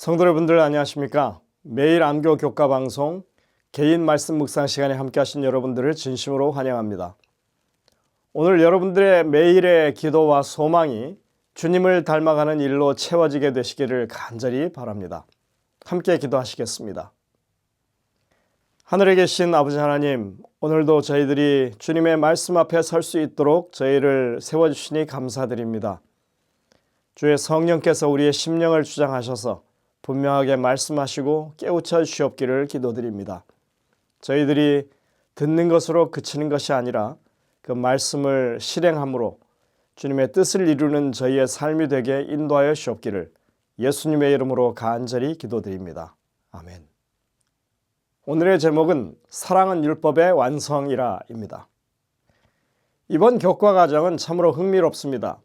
성도 여러분들 안녕하십니까? 매일 안교 교과 방송 개인 말씀 묵상 시간에 함께 하신 여러분들을 진심으로 환영합니다. 오늘 여러분들의 매일의 기도와 소망이 주님을 닮아가는 일로 채워지게 되시기를 간절히 바랍니다. 함께 기도하시겠습니다. 하늘에 계신 아버지 하나님, 오늘도 저희들이 주님의 말씀 앞에 설 수 있도록 저희를 세워주시니 감사드립니다. 주의 성령께서 우리의 심령을 주장하셔서 분명하게 말씀하시고 깨우쳐 주시옵기를 기도드립니다. 저희들이 듣는 것으로 그치는 것이 아니라 그 말씀을 실행함으로 주님의 뜻을 이루는 저희의 삶이 되게 인도하여 주옵기를 예수님의 이름으로 간절히 기도드립니다. 아멘. 오늘의 제목은 사랑은 율법의 완성이라입니다. 이번 교과 과정은 참으로 흥미롭습니다.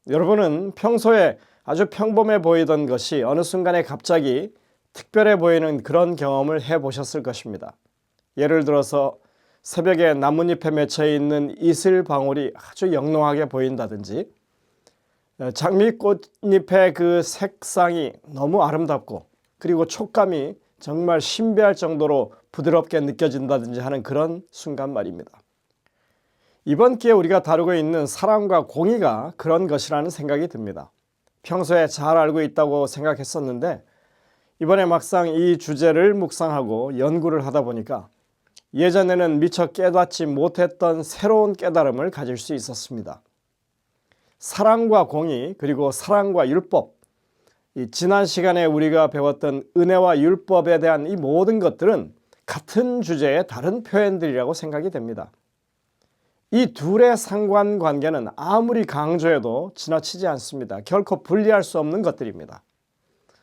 여러분은 평소에 아주 평범해 보이던 것이 어느 순간에 갑자기 특별해 보이는 그런 경험을 해보셨을 것입니다. 예를 들어서 새벽에 나뭇잎에 맺혀 있는 이슬방울이 아주 영롱하게 보인다든지, 장미꽃잎의 그 색상이 너무 아름답고 그리고 촉감이 정말 신비할 정도로 부드럽게 느껴진다든지 하는 그런 순간 말입니다. 이번 기회에 우리가 다루고 있는 사랑과 공의가 그런 것이라는 생각이 듭니다. 평소에 잘 알고 있다고 생각했었는데 이번에 막상 이 주제를 묵상하고 연구를 하다 보니까 예전에는 미처 깨닫지 못했던 새로운 깨달음을 가질 수 있었습니다. 사랑과 공의 그리고 사랑과 율법, 지난 시간에 우리가 배웠던 은혜와 율법에 대한 이 모든 것들은 같은 주제의 다른 표현들이라고 생각이 됩니다. 이 둘의 상관관계는 아무리 강조해도 지나치지 않습니다. 결코 분리할 수 없는 것들입니다.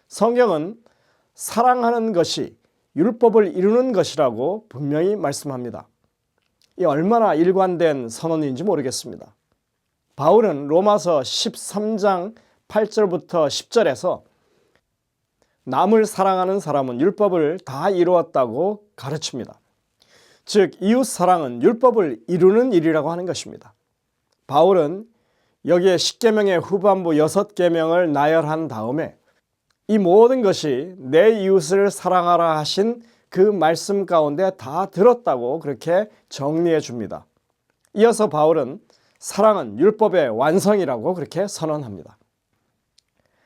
성경은 사랑하는 것이 율법을 이루는 것이라고 분명히 말씀합니다. 이 얼마나 일관된 선언인지 모르겠습니다. 바울은 로마서 13장 8절부터 10절에서 남을 사랑하는 사람은 율법을 다 이루었다고 가르칩니다. 즉 이웃 사랑은 율법을 이루는 일이라고 하는 것입니다. 바울은 여기에 10계명의 후반부 6계명을 나열한 다음에 이 모든 것이 내 이웃을 사랑하라 하신 그 말씀 가운데 다 들었다고 그렇게 정리해 줍니다. 이어서 바울은 사랑은 율법의 완성이라고 그렇게 선언합니다.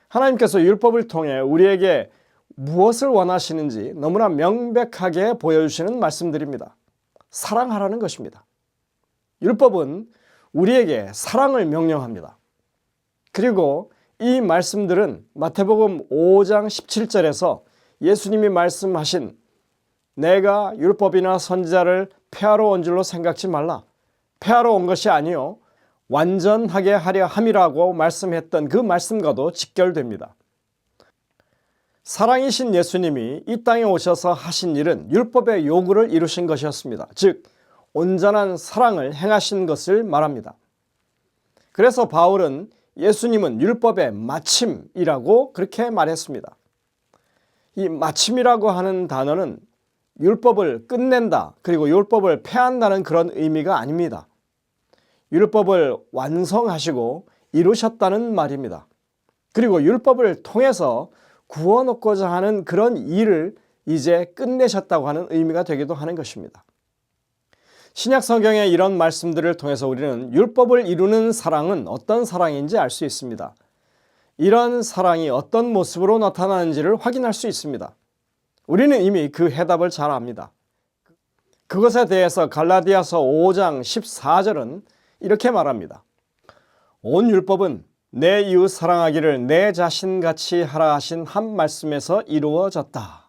하나님께서 율법을 통해 우리에게 무엇을 원하시는지 너무나 명백하게 보여주시는 말씀들입니다. 사랑하라는 것입니다. 율법은 우리에게 사랑을 명령합니다. 그리고 이 말씀들은 마태복음 5장 17절에서 예수님이 말씀하신 내가 율법이나 선지자를 폐하러 온 줄로 생각지 말라. 폐하러 온 것이 아니요 완전하게 하려 함이라고 말씀했던 그 말씀과도 직결됩니다. 사랑이신 예수님이 이 땅에 오셔서 하신 일은 율법의 요구를 이루신 것이었습니다. 즉 온전한 사랑을 행하신 것을 말합니다. 그래서 바울은 예수님은 율법의 마침이라고 그렇게 말했습니다. 이 마침이라고 하는 단어는 율법을 끝낸다 그리고 율법을 폐한다는 그런 의미가 아닙니다. 율법을 완성하시고 이루셨다는 말입니다. 그리고 율법을 통해서 구원받고자 하는 그런 일을 이제 끝내셨다고 하는 의미가 되기도 하는 것입니다. 신약 성경의 이런 말씀들을 통해서 우리는 율법을 이루는 사랑은 어떤 사랑인지 알 수 있습니다. 이런 사랑이 어떤 모습으로 나타나는지를 확인할 수 있습니다. 우리는 이미 그 해답을 잘 압니다. 그것에 대해서 갈라디아서 5장 14절은 이렇게 말합니다. 온 율법은 내 이웃 사랑하기를 내 자신같이 하라 하신 한 말씀에서 이루어졌다.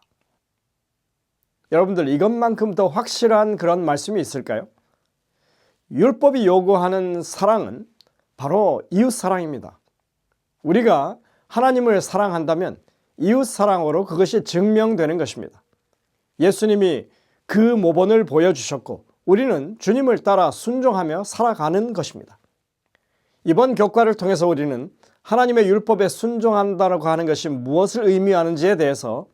여러분들 이것만큼 더 확실한 그런 말씀이 있을까요? 율법이 요구하는 사랑은 바로 이웃 사랑입니다. 우리가 하나님을 사랑한다면 이웃 사랑으로 그것이 증명되는 것입니다. 예수님이 그 모본을 보여주셨고 우리는 주님을 따라 순종하며 살아가는 것입니다. 이번 교과를 통해서 우리는 하나님의 율법에 순종한다고 하는 것이 무엇을 의미하는지에 대해서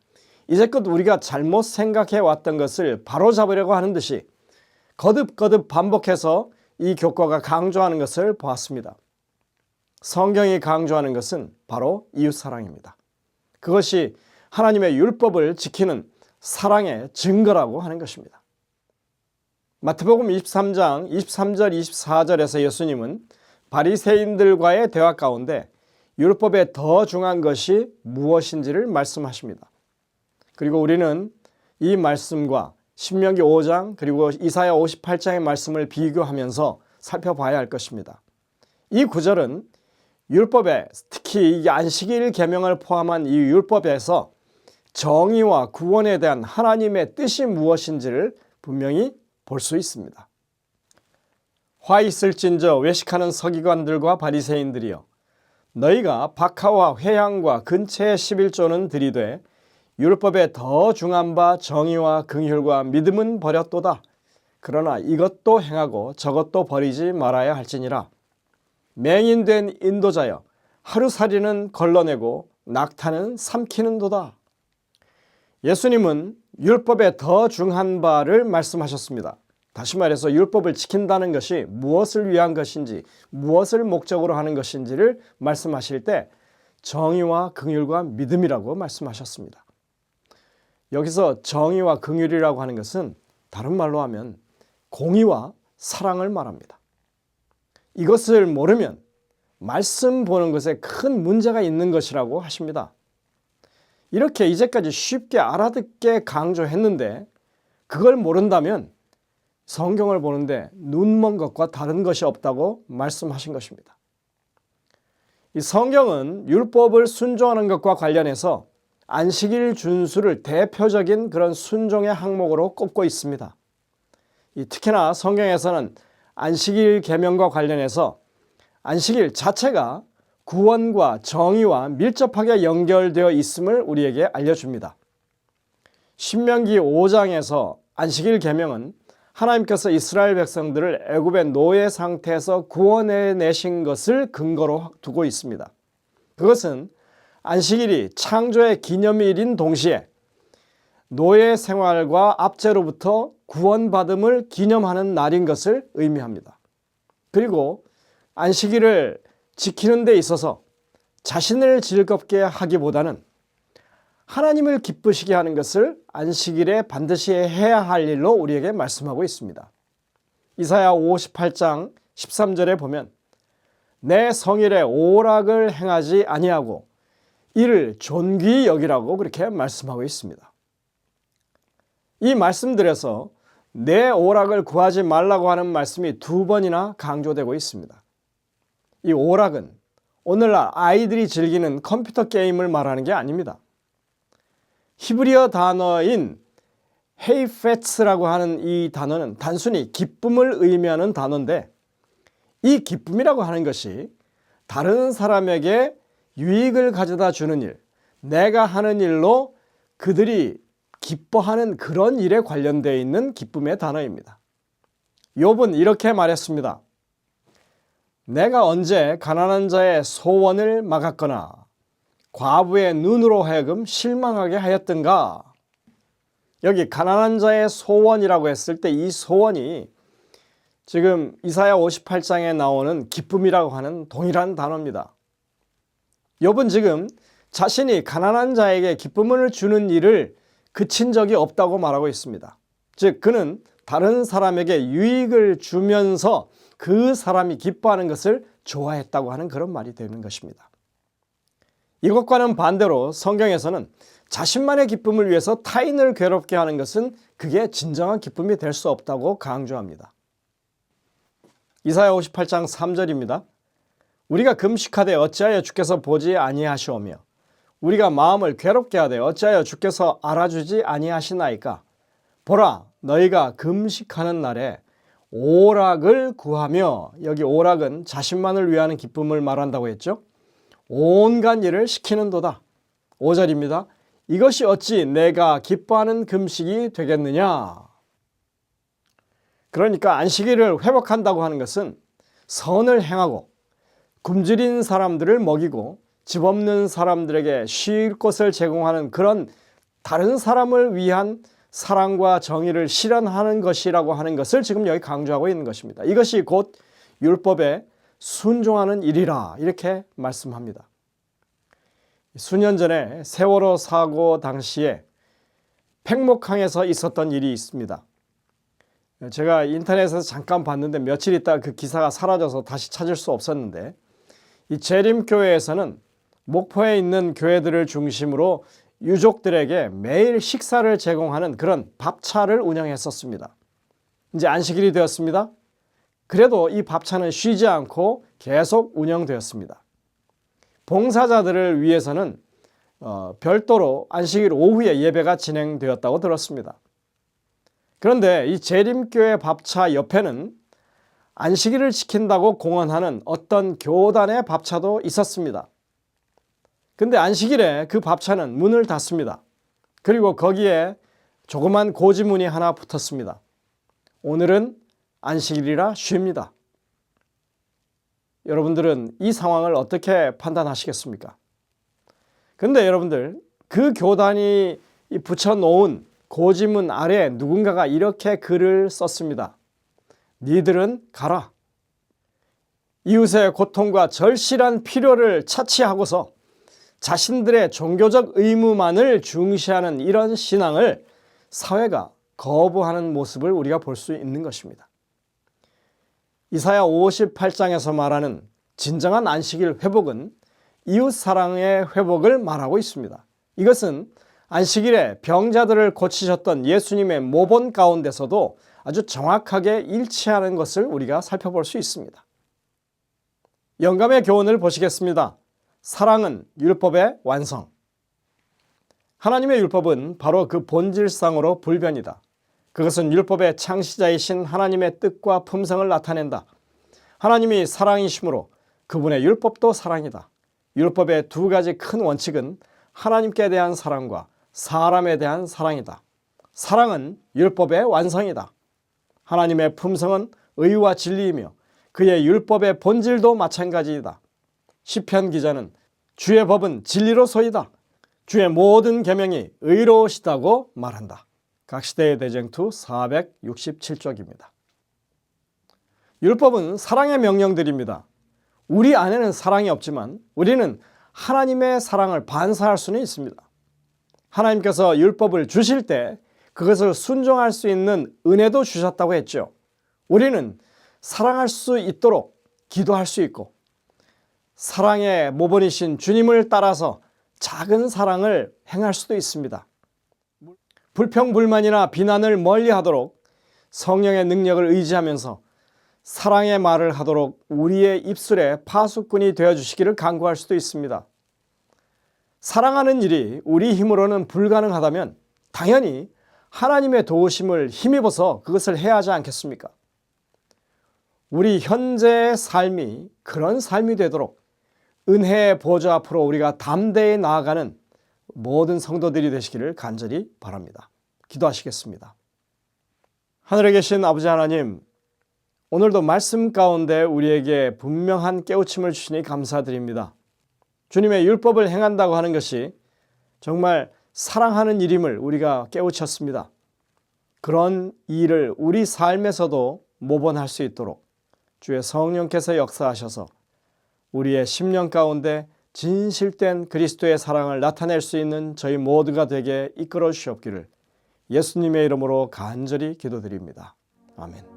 이제껏 우리가 잘못 생각해 왔던 것을 바로잡으려고 하는 듯이 거듭거듭 반복해서 이 교과가 강조하는 것을 보았습니다. 성경이 강조하는 것은 바로 이웃사랑입니다. 그것이 하나님의 율법을 지키는 사랑의 증거라고 하는 것입니다. 마태복음 23장 23절 24절에서 예수님은 바리새인들과의 대화 가운데 율법에 더 중요한 것이 무엇인지를 말씀하십니다. 그리고 우리는 이 말씀과 신명기 5장 그리고 이사야 58장의 말씀을 비교하면서 살펴봐야 할 것입니다. 이 구절은 율법에, 특히 이 안식일 계명을 포함한 이 율법에서 정의와 구원에 대한 하나님의 뜻이 무엇인지를 분명히 볼 수 있습니다. 화 있을진저 외식하는 서기관들과 바리새인들이여, 너희가 박하와 회향과 근체의 11조는 들이되 율법에 더 중한 바 정의와 긍휼과 믿음은 버렸도다. 그러나 이것도 행하고 저것도 버리지 말아야 할지니라. 맹인된 인도자여, 하루살이는 걸러내고 낙타는 삼키는도다. 예수님은 율법에 더 중한 바를 말씀하셨습니다. 다시 말해서 율법을 지킨다는 것이 무엇을 위한 것인지, 무엇을 목적으로 하는 것인지를 말씀하실 때 정의와 긍휼과 믿음이라고 말씀하셨습니다. 여기서 정의와 긍휼이라고 하는 것은 다른 말로 하면 공의와 사랑을 말합니다. 이것을 모르면 말씀 보는 것에 큰 문제가 있는 것이라고 하십니다. 이렇게 이제까지 쉽게 알아듣게 강조했는데 그걸 모른다면 성경을 보는데 눈먼 것과 다른 것이 없다고 말씀하신 것입니다. 이 성경은 율법을 순종하는 것과 관련해서 안식일 준수를 대표적인 그런 순종의 항목으로 꼽고 있습니다. 특히나 성경에서는 안식일 계명과 관련해서 안식일 자체가 구원과 정의와 밀접하게 연결되어 있음을 우리에게 알려줍니다. 신명기 5장에서 안식일 계명은 하나님께서 이스라엘 백성들을 애굽의 노예 상태에서 구원해 내신 것을 근거로 두고 있습니다. 그것은 안식일이 창조의 기념일인 동시에 노예 생활과 압제로부터 구원받음을 기념하는 날인 것을 의미합니다. 그리고 안식일을 지키는 데 있어서 자신을 즐겁게 하기보다는 하나님을 기쁘시게 하는 것을 안식일에 반드시 해야 할 일로 우리에게 말씀하고 있습니다. 이사야 58장 13절에 보면 내 성일에 오락을 행하지 아니하고 이를 존귀히 여기라고 그렇게 말씀하고 있습니다. 이 말씀들에서 내 오락을 구하지 말라고 하는 말씀이 2번이나 강조되고 있습니다. 이 오락은 오늘날 아이들이 즐기는 컴퓨터 게임을 말하는 게 아닙니다. 히브리어 단어인 헤이페츠라고 하는 이 단어는 단순히 기쁨을 의미하는 단어인데 이 기쁨이라고 하는 것이 다른 사람에게 유익을 가져다 주는 일, 내가 하는 일로 그들이 기뻐하는 그런 일에 관련되어 있는 기쁨의 단어입니다. 욥은 이렇게 말했습니다. 내가 언제 가난한 자의 소원을 막았거나 과부의 눈으로 하여금 실망하게 하였던가. 여기 가난한 자의 소원이라고 했을 때 이 소원이 지금 이사야 58장에 나오는 기쁨이라고 하는 동일한 단어입니다. 욥은 지금 자신이 가난한 자에게 기쁨을 주는 일을 그친 적이 없다고 말하고 있습니다. 즉 그는 다른 사람에게 유익을 주면서 그 사람이 기뻐하는 것을 좋아했다고 하는 그런 말이 되는 것입니다. 이것과는 반대로 성경에서는 자신만의 기쁨을 위해서 타인을 괴롭게 하는 것은 그게 진정한 기쁨이 될 수 없다고 강조합니다. 이사야 58장 3절입니다. 우리가 금식하되 어찌하여 주께서 보지 아니하시오며 우리가 마음을 괴롭게 하되 어찌하여 주께서 알아주지 아니하시나이까. 보라, 너희가 금식하는 날에 오락을 구하며, 여기 오락은 자신만을 위하는 기쁨을 말한다고 했죠. 온갖 일을 시키는도다. 5절입니다. 이것이 어찌 내가 기뻐하는 금식이 되겠느냐. 그러니까 안식일을 회복한다고 하는 것은 선을 행하고 굶주린 사람들을 먹이고 집 없는 사람들에게 쉴 곳을 제공하는 그런 다른 사람을 위한 사랑과 정의를 실현하는 것이라고 하는 것을 지금 여기 강조하고 있는 것입니다. 이것이 곧 율법에 순종하는 일이라 이렇게 말씀합니다. 수년 전에 세월호 사고 당시에 팽목항에서 있었던 일이 있습니다. 제가 인터넷에서 잠깐 봤는데 며칠 있다가 그 기사가 사라져서 다시 찾을 수 없었는데, 이 재림교회에서는 목포에 있는 교회들을 중심으로 유족들에게 매일 식사를 제공하는 그런 밥차를 운영했었습니다. 이제 안식일이 되었습니다. 그래도 이 밥차는 쉬지 않고 계속 운영되었습니다. 봉사자들을 위해서는 별도로 안식일 오후에 예배가 진행되었다고 들었습니다. 그런데 이 재림교회 밥차 옆에는 안식일을 지킨다고 공언하는 어떤 교단의 밥차도 있었습니다. 근데 안식일에 그 밥차는 문을 닫습니다. 그리고 거기에 조그만 고지문이 하나 붙었습니다. 오늘은 안식일이라 쉽니다. 여러분들은 이 상황을 어떻게 판단하시겠습니까? 근데 여러분들, 그 교단이 붙여놓은 고지문 아래에 누군가가 이렇게 글을 썼습니다. 니들은 가라. 이웃의 고통과 절실한 필요를 차치하고서 자신들의 종교적 의무만을 중시하는 이런 신앙을 사회가 거부하는 모습을 우리가 볼 수 있는 것입니다. 이사야 58장에서 말하는 진정한 안식일 회복은 이웃 사랑의 회복을 말하고 있습니다. 이것은 안식일에 병자들을 고치셨던 예수님의 모본 가운데서도 아주 정확하게 일치하는 것을 우리가 살펴볼 수 있습니다. 영감의 교훈을 보시겠습니다. 사랑은 율법의 완성. 하나님의 율법은 바로 그 본질상으로 불변이다. 그것은 율법의 창시자이신 하나님의 뜻과 품성을 나타낸다. 하나님이 사랑이시므로 그분의 율법도 사랑이다. 율법의 두 가지 큰 원칙은 하나님께 대한 사랑과 사람에 대한 사랑이다. 사랑은 율법의 완성이다. 하나님의 품성은 의와 진리이며 그의 율법의 본질도 마찬가지이다. 시편 기자는 주의 법은 진리로소이다. 주의 모든 계명이 의로우시다고 말한다. 각시대의 대쟁투 467쪽입니다. 율법은 사랑의 명령들입니다. 우리 안에는 사랑이 없지만 우리는 하나님의 사랑을 반사할 수는 있습니다. 하나님께서 율법을 주실 때 그것을 순종할 수 있는 은혜도 주셨다고 했죠. 우리는 사랑할 수 있도록 기도할 수 있고 사랑의 모본이신 주님을 따라서 작은 사랑을 행할 수도 있습니다. 불평불만이나 비난을 멀리하도록 성령의 능력을 의지하면서 사랑의 말을 하도록 우리의 입술에 파수꾼이 되어주시기를 간구할 수도 있습니다. 사랑하는 일이 우리 힘으로는 불가능하다면 당연히 하나님의 도우심을 힘입어서 그것을 해야 하지 않겠습니까? 우리 현재의 삶이 그런 삶이 되도록 은혜의 보좌 앞으로 우리가 담대히 나아가는 모든 성도들이 되시기를 간절히 바랍니다. 기도하시겠습니다. 하늘에 계신 아버지 하나님, 오늘도 말씀 가운데 우리에게 분명한 깨우침을 주시니 감사드립니다. 주님의 율법을 행한다고 하는 것이 정말 사랑하는 일임을 우리가 깨우쳤습니다. 그런 일을 우리 삶에서도 모본할 수 있도록 주의 성령께서 역사하셔서 우리의 심령 가운데 진실된 그리스도의 사랑을 나타낼 수 있는 저희 모두가 되게 이끌어 주시옵기를 예수님의 이름으로 간절히 기도드립니다. 아멘.